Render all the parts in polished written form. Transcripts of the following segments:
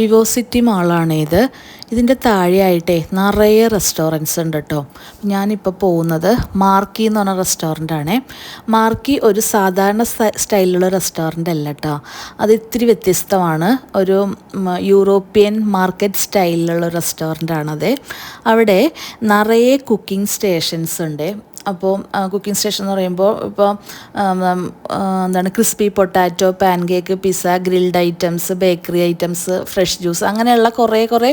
വിവോസിറ്റി മാളാണ് ഇത്. ഇതിൻ്റെ താഴെയായിട്ടേ നിറയെ റെസ്റ്റോറൻറ്റ്സ് ഉണ്ട് കേട്ടോ. ഞാനിപ്പോൾ പോകുന്നത് മാർക്കി എന്ന് പറഞ്ഞ റെസ്റ്റോറൻ്റാണ്. മാർക്കി ഒരു സാധാരണ സ്റ്റൈലിലുള്ള റെസ്റ്റോറൻ്റ് അല്ല കേട്ടോ. അത് ഇത്തിരി വ്യത്യസ്തമാണ്. ഒരു യൂറോപ്യൻ മാർക്കറ്റ് സ്റ്റൈലിലുള്ള റെസ്റ്റോറൻ്റാണത്. അവിടെ നിറയെ കുക്കിംഗ് സ്റ്റേഷൻസ് ഉണ്ട്. അപ്പോൾ കുക്കിംഗ് സ്റ്റേഷൻ എന്ന് പറയുമ്പോൾ ഇപ്പോൾ എന്താണ് crispy potato, pan cake, pizza, grilled items, bakery items, fresh juice, അങ്ങനെയുള്ള കുറേ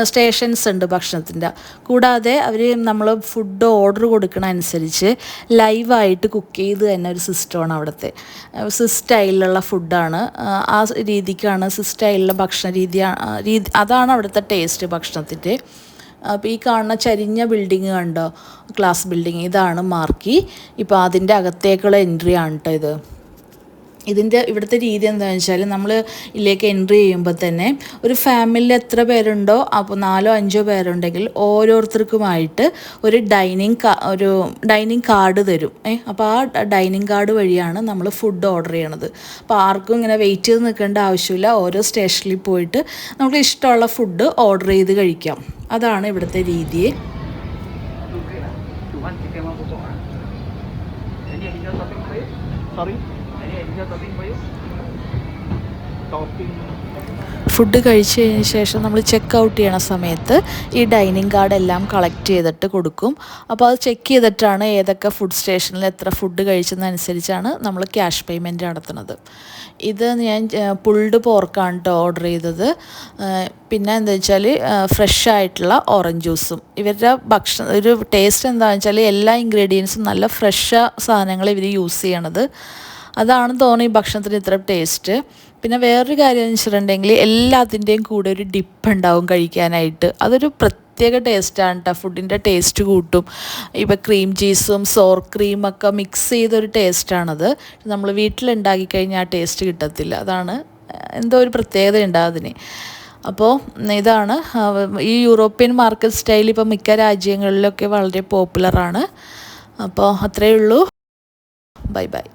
സ്റ്റേഷൻസ് ഉണ്ട് ഭക്ഷണത്തിൻ്റെ. കൂടാതെ അവർ നമ്മൾ ഫുഡ് ഓർഡർ കൊടുക്കണ അനുസരിച്ച് ലൈവായിട്ട് കുക്ക് ചെയ്ത് തന്നെ ഒരു സിസ്റ്റമാണ് അവിടുത്തെ. സ്റ്റൈലിലുള്ള ഫുഡാണ്. ആ രീതിക്കാണ് സ്റ്റൈലിലുള്ള ഭക്ഷണ രീതി. അതാണ് അവിടുത്തെ ടേസ്റ്റ് ഭക്ഷണത്തിൻ്റെ. അപ്പോൾ ഈ കാണുന്ന ചരിഞ്ഞ ബിൽഡിങ് കണ്ടോ, ക്ലാസ് ബിൽഡിങ്, ഇതാണ് മാർക്കി. ഇപ്പോൾ അതിൻ്റെ അകത്തേക്കുള്ള എൻട്രി ആണ് കേട്ടോ ഇത്. ഇവിടുത്തെ രീതി എന്താണെന്ന് വെച്ചാൽ നമ്മൾ ഇതിലേക്ക് എൻട്രി ചെയ്യുമ്പോൾ തന്നെ ഒരു ഫാമിലിയിൽ എത്ര പേരുണ്ടോ, അപ്പോൾ 4-5 പേരുണ്ടെങ്കിൽ ഓരോരുത്തർക്കുമായിട്ട് ഒരു ഡൈനിങ് കാർഡ് തരും. അപ്പോൾ ആ ഡൈനിങ് കാർഡ് വഴിയാണ് നമ്മൾ ഫുഡ് ഓർഡർ ചെയ്യണത്. അപ്പോൾ ആർക്കും ഇങ്ങനെ വെയിറ്റ് ചെയ്ത് നിൽക്കേണ്ട ആവശ്യമില്ല. ഓരോ സ്റ്റേഷനിൽ പോയിട്ട് നമുക്ക് ഇഷ്ടമുള്ള ഫുഡ് ഓർഡർ ചെയ്ത് കഴിക്കാം. അതാണ് ഇവിടുത്തെ രീതി. ഫുഡ് കഴിച്ച് കഴിഞ്ഞ ശേഷം നമ്മൾ ചെക്ക് ഔട്ട് ചെയ്യണ സമയത്ത് ഈ ഡൈനിങ് കാർഡ് എല്ലാം കളക്ട് ചെയ്തിട്ട് കൊടുക്കും. അപ്പോൾ അത് ചെക്ക് ചെയ്തിട്ടാണ് ഏതൊക്കെ ഫുഡ് സ്റ്റേഷനിൽ എത്ര ഫുഡ് കഴിച്ചതെന്നനുസരിച്ചാണ് നമ്മൾ ക്യാഷ് പേയ്മെൻറ്റ് നടത്തുന്നത്. ഇത് ഞാൻ പുൾഡ് പോർക്കാണ് കേട്ടോ ഓർഡർ ചെയ്തത്. പിന്നെ എന്താ വെച്ചാൽ ഫ്രഷ് ആയിട്ടുള്ള ഓറഞ്ച് ജ്യൂസും. ഇവരുടെ ഒരു ടേസ്റ്റ് എന്താണെന്ന് വെച്ചാൽ എല്ലാ ഇൻഗ്രീഡിയൻസും നല്ല ഫ്രഷ് സാധനങ്ങൾ ഇവർ യൂസ് ചെയ്യണത്. അതാണ് തോന്നി ഈ ഭക്ഷണത്തിന് ഇത്ര ടേസ്റ്റ്. പിന്നെ വേറൊരു കാര്യം എന്ന് വെച്ചിട്ടുണ്ടെങ്കിൽ എല്ലാത്തിൻ്റെയും കൂടെ ഒരു ഡിപ്പ് ഉണ്ടാവും കഴിക്കാനായിട്ട്. അതൊരു പ്രത്യേക ടേസ്റ്റാണ് കേട്ടോ. ഫുഡിൻ്റെ ടേസ്റ്റ് കൂട്ടും. ഇപ്പോൾ ക്രീം ചീസും സോർ ക്രീമൊക്കെ മിക്സ് ചെയ്തൊരു ടേസ്റ്റാണത്. നമ്മൾ വീട്ടിലുണ്ടാക്കി കഴിഞ്ഞാൽ ആ ടേസ്റ്റ് കിട്ടത്തില്ല. അതാണ് എന്തോ ഒരു പ്രത്യേകത ഉണ്ട് അതിന്. അപ്പോൾ ഇതാണ് ഈ യൂറോപ്യൻ മാർക്കറ്റ് സ്റ്റൈൽ. ഇപ്പോൾ മിക്ക രാജ്യങ്ങളിലൊക്കെ വളരെ പോപ്പുലറാണ്. അപ്പോൾ അത്രയേ ഉള്ളൂ. Bye bye.